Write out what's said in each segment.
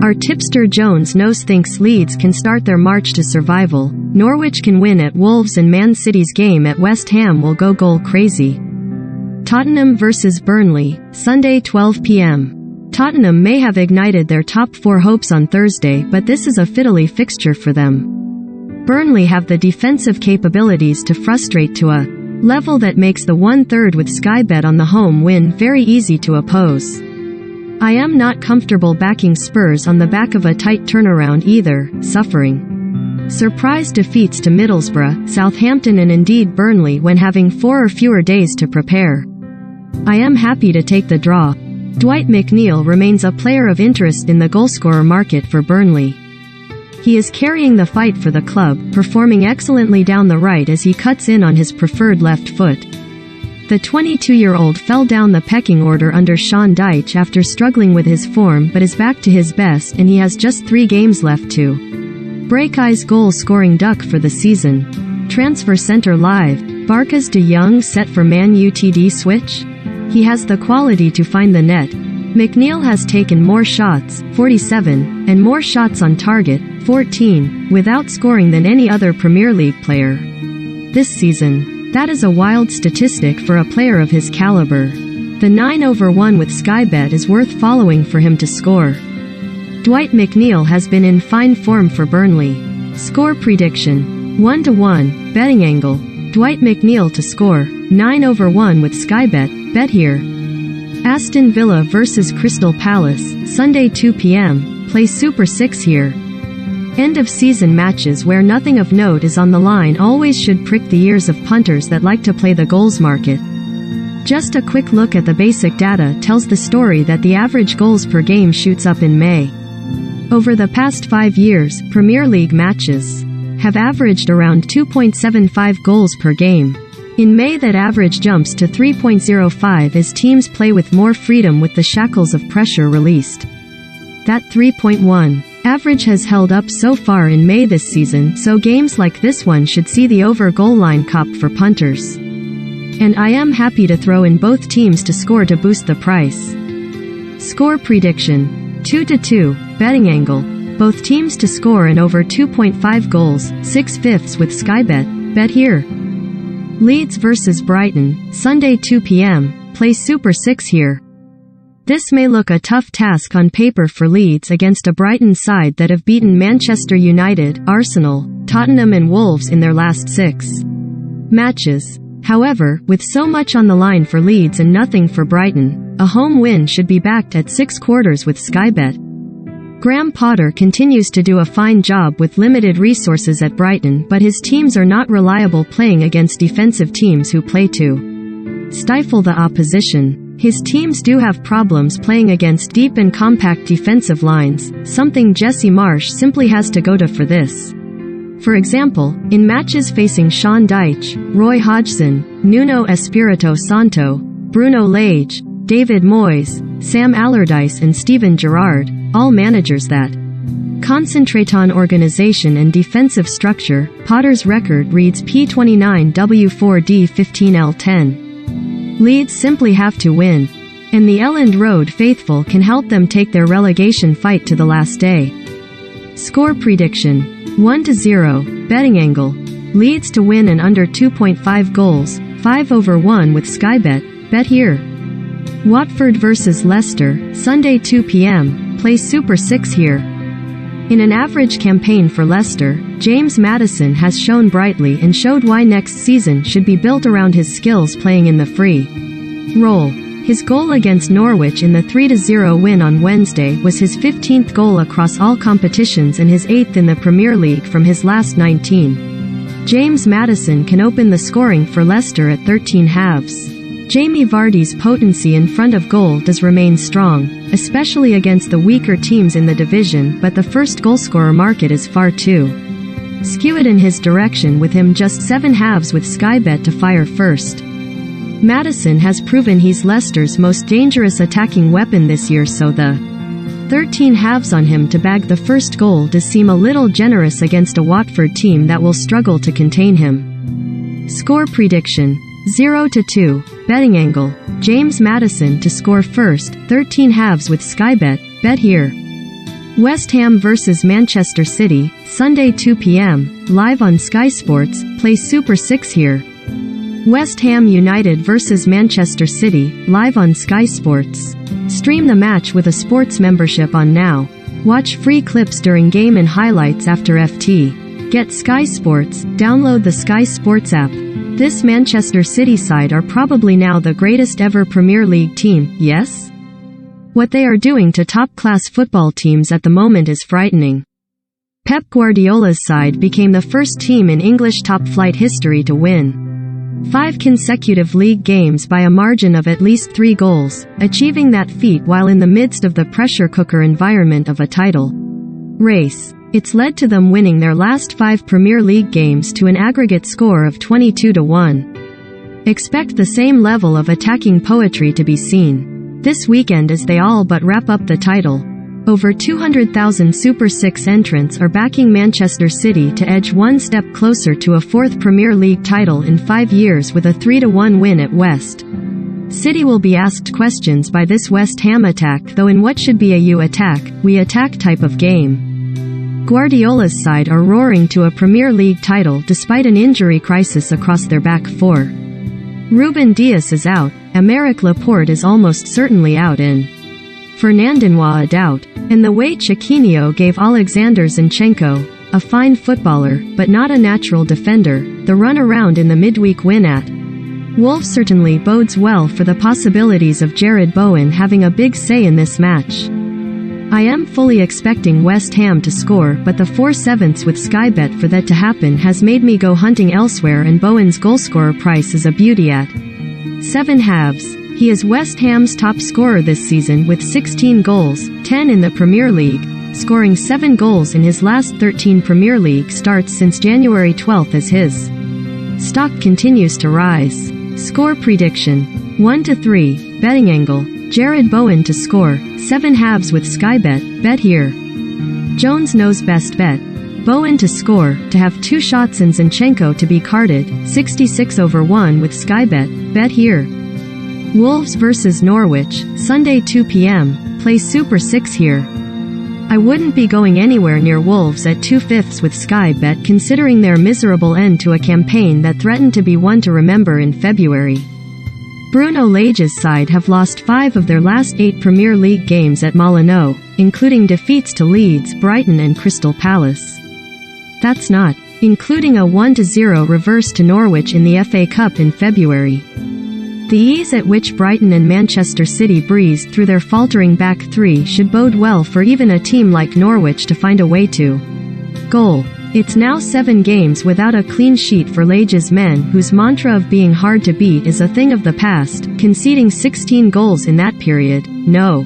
Our tipster Jones knows thinks Leeds can start their march to survival, Norwich can win at Wolves, and Man City's game at West Ham will go goal crazy. Tottenham vs Burnley, Sunday 12 p.m. Tottenham may have ignited their top 4 hopes on Thursday, but this is a fiddly fixture for them. Burnley have the defensive capabilities to frustrate to a level that makes the 1/3 with Sky Bet on the home win very easy to oppose. I am not comfortable backing Spurs on the back of a tight turnaround either, suffering surprise defeats to Middlesbrough, Southampton and indeed Burnley when having 4 or fewer days to prepare. I am happy to take the draw. Dwight McNeil remains a player of interest in the goalscorer market for Burnley. He is carrying the fight for the club, performing excellently down the right as he cuts in on his preferred left foot. The 22-year-old fell down the pecking order under Sean Dyche after struggling with his form, but is back to his best and he has just 3 games left to break his goal-scoring duck for the season. Transfer Center Live. Barca's De Jong set for Man Utd switch? He has the quality to find the net. McNeil has taken more shots, 47, and more shots on target, 14, without scoring than any other Premier League player this season. That is a wild statistic for a player of his caliber. The 9/1 with Sky Bet is worth following for him to score. Dwight McNeil has been in fine form for Burnley. Score prediction: 1-1, betting angle, Dwight McNeil to score, 9/1 with Sky Bet, bet here. Aston Villa vs Crystal Palace, Sunday 2 p.m, play Super 6 here. End of season matches where nothing of note is on the line always should prick the ears of punters that like to play the goals market. Just a quick look at the basic data tells the story that the average goals per game shoots up in May. Over the past 5 years, Premier League matches have averaged around 2.75 goals per game. In May that average jumps to 3.05 as teams play with more freedom with the shackles of pressure released. That 3.1 average has held up so far in May this season, so games like this one should see the over goal line cop for punters. And I am happy to throw in both teams to score to boost the price. Score prediction: 2-2, betting angle, both teams to score and over 2.5 goals, 6/5 with Sky Bet, bet here. Leeds vs Brighton, Sunday 2 p.m, play Super 6 here. This may look a tough task on paper for Leeds against a Brighton side that have beaten Manchester United, Arsenal, Tottenham and Wolves in their last 6 matches. However, with so much on the line for Leeds and nothing for Brighton, a home win should be backed at 6/4 with Sky Bet. Graham Potter continues to do a fine job with limited resources at Brighton, but his teams are not reliable playing against defensive teams who play to stifle the opposition. His teams do have problems playing against deep and compact defensive lines, something Jesse Marsch simply has to go to for this. For example, in matches facing Sean Dyche, Roy Hodgson, Nuno Espirito Santo, Bruno Lage, David Moyes, Sam Allardyce and Steven Gerrard, all managers that concentrate on organization and defensive structure, Potter's record reads P29W4D15L10. Leeds simply have to win. And the Elland Road faithful can help them take their relegation fight to the last day. Score prediction: 1-0, betting angle, Leeds to win and under 2.5 goals, 5/1 with Sky Bet, bet here. Watford vs Leicester, Sunday 2 p.m, play Super 6 here. In an average campaign for Leicester, James Maddison has shone brightly and showed why next season should be built around his skills playing in the free role. His goal against Norwich in the 3-0 win on Wednesday was his 15th goal across all competitions and his 8th in the Premier League from his last 19. James Maddison can open the scoring for Leicester at 13 halves. Jamie Vardy's potency in front of goal does remain strong, especially against the weaker teams in the division, but the first goalscorer market is far too skewed in his direction with him just 7 halves with Sky Bet to fire first. Maddison has proven he's Leicester's most dangerous attacking weapon this year, so the 13 halves on him to bag the first goal does seem a little generous against a Watford team that will struggle to contain him. Score prediction: 0-2, betting angle, James Maddison to score first, 13 halves with Sky Bet, bet here. West Ham vs Manchester City, Sunday 2 p.m, live on Sky Sports. Play Super 6 here. West Ham United vs Manchester City, live on Sky Sports. Stream the match with a sports membership on Now. Watch free clips during game and highlights after FT. Get Sky Sports, download the Sky Sports app. This Manchester City side are probably now the greatest ever Premier League team, yes? What they are doing to top-class football teams at the moment is frightening. Pep Guardiola's side became the first team in English top-flight history to win 5 consecutive league games by a margin of at least 3 goals, achieving that feat while in the midst of the pressure cooker environment of a title race. It's led to them winning their last 5 Premier League games to an aggregate score of 22-1. Expect the same level of attacking poetry to be seen this weekend as they all but wrap up the title. Over 200,000 Super 6 entrants are backing Manchester City to edge one step closer to a 4th Premier League title in 5 years with a 3-1 win at West. City will be asked questions by this West Ham attack, though in what should be a you attack, we attack type of game. Guardiola's side are roaring to a Premier League title despite an injury crisis across their back four. Ruben Dias is out, Aymeric Laporte is almost certainly out and Fernandinho a doubt, and the way Chiquinho gave Alexander Zinchenko, a fine footballer, but not a natural defender, the run around in the midweek win at Wolves certainly bodes well for the possibilities of Jared Bowen having a big say in this match. I am fully expecting West Ham to score, but the 4/7 with Sky Bet for that to happen has made me go hunting elsewhere, and Bowen's goalscorer price is a beauty at 7/2. He is West Ham's top scorer this season with 16 goals, 10 in the Premier League, scoring 7 goals in his last 13 Premier League starts since January 12 as his stock continues to rise. Score prediction: 1-3, betting angle, Jared Bowen to score, 7/2 with Sky Bet, bet here. Jones knows best bet. Bowen to score, to have 2 shots and Zinchenko to be carded, 66/1 with Sky bet here. Wolves vs Norwich, Sunday 2 p.m, play Super 6 here. I wouldn't be going anywhere near Wolves at 2/5 with Sky Bet considering their miserable end to a campaign that threatened to be one to remember in February. Bruno Lage's side have lost 5 of their last 8 Premier League games at Molineux, including defeats to Leeds, Brighton and Crystal Palace. That's not including a 1-0 reverse to Norwich in the FA Cup in February. The ease at which Brighton and Manchester City breezed through their faltering back three should bode well for even a team like Norwich to find a way to goal. It's now 7 games without a clean sheet for Lage's men, whose mantra of being hard to beat is a thing of the past, conceding 16 goals in that period. No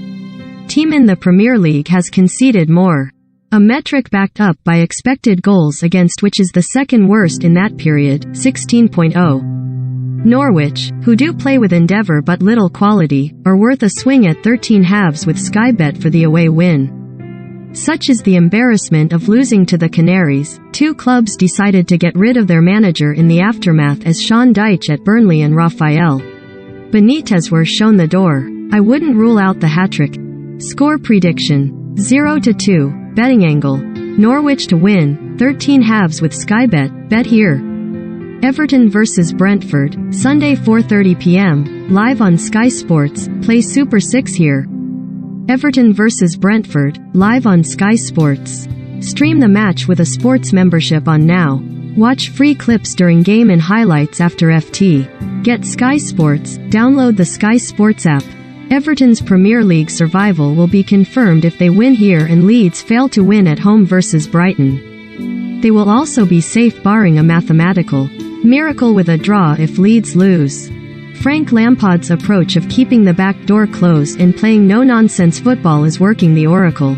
team in the Premier League has conceded more. A metric backed up by expected goals against, which is the second worst in that period, 16.0. Norwich, who do play with endeavour but little quality, are worth a swing at 13/2 with Sky Bet for the away win. Such is the embarrassment of losing to the Canaries. 2 clubs decided to get rid of their manager in the aftermath as Sean Dyche at Burnley and Rafael Benitez were shown the door. I wouldn't rule out the hat-trick. Score prediction: 0-2, betting angle, Norwich to win, 13/2 with Sky Bet here. Everton vs Brentford, Sunday 4:30 p.m, live on Sky Sports, play Super 6 here. Everton vs Brentford, live on Sky Sports. Stream the match with a sports membership on Now. Watch free clips during game and highlights after FT. Get Sky Sports, download the Sky Sports app. Everton's Premier League survival will be confirmed if they win here and Leeds fail to win at home vs Brighton. They will also be safe barring a mathematical miracle with a draw if Leeds lose. Frank Lampard's approach of keeping the back door closed and playing no-nonsense football is working the oracle.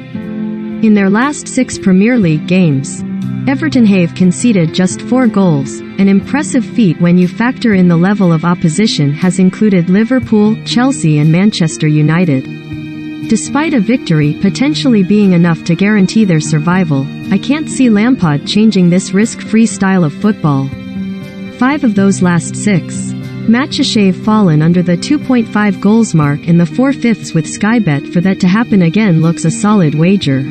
In their last 6 Premier League games, Everton have conceded just 4 goals, an impressive feat when you factor in the level of opposition has included Liverpool, Chelsea and Manchester United. Despite a victory potentially being enough to guarantee their survival, I can't see Lampard changing this risk-free style of football. 5 of those last 6 matches have fallen under the 2.5 goals mark, in the 4/5 with Sky Bet for that to happen again looks a solid wager.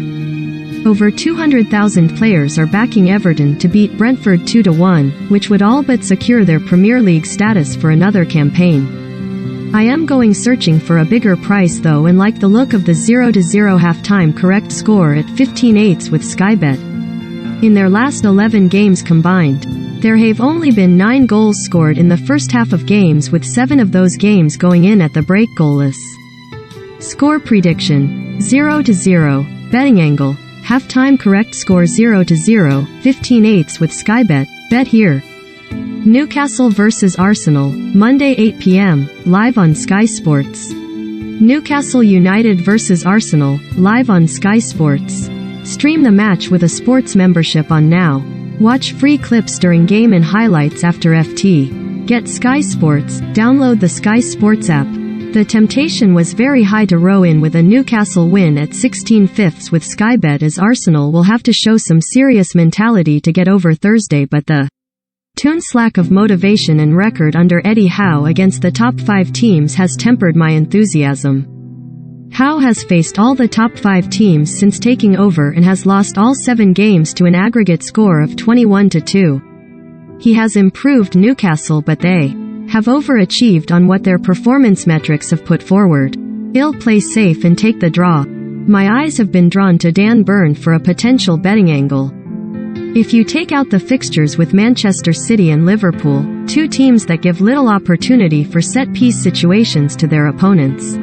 Over 200,000 players are backing Everton to beat Brentford 2-1, which would all but secure their Premier League status for another campaign. I am going searching for a bigger price though, and like the look of the 0-0 half-time correct score at 15/8 with Sky Bet. In their last 11 games combined, there have only been 9 goals scored in the first half of games, with 7 of those games going in at the break goalless. Score prediction: 0-0. Betting angle: half-time correct score 0-0, 15/8 with Sky Bet. Bet here. Newcastle vs Arsenal, Monday 8 p.m, live on Sky Sports. Newcastle United vs Arsenal, live on Sky Sports. Stream the match with a sports membership on Now. Watch free clips during game and highlights after FT. Get Sky Sports, download the Sky Sports app. The temptation was very high to row in with a Newcastle win at 16/5 with Sky Bet, as Arsenal will have to show some serious mentality to get over Thursday, but the Toon's lack of motivation and record under Eddie Howe against the top 5 teams has tempered my enthusiasm. Howe has faced all the top 5 teams since taking over and has lost all 7 games to an aggregate score of 21-2. He has improved Newcastle, but they have overachieved on what their performance metrics have put forward. He'll play safe and take the draw. My eyes have been drawn to Dan Burn for a potential betting angle. If you take out the fixtures with Manchester City and Liverpool, 2 teams that give little opportunity for set-piece situations to their opponents,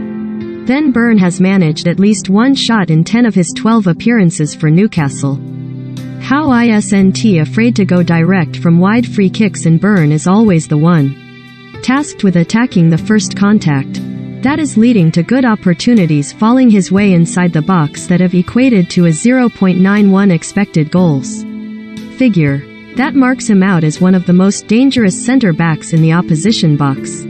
then Burn has managed at least 1 shot in 10 of his 12 appearances for Newcastle. How isn't afraid to go direct from wide free kicks, and Burn is always the one tasked with attacking the first contact. That is leading to good opportunities falling his way inside the box that have equated to a 0.91 expected goals figure. That marks him out as one of the most dangerous centre-backs in the opposition box.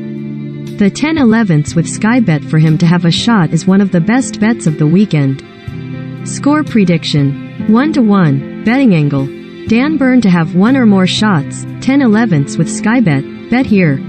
The 10/11 with Sky Bet for him to have a shot is one of the best bets of the weekend. Score prediction: 1-1. Betting angle: Dan Burn to have 1 or more shots, 10/11 with Sky Bet. Bet here.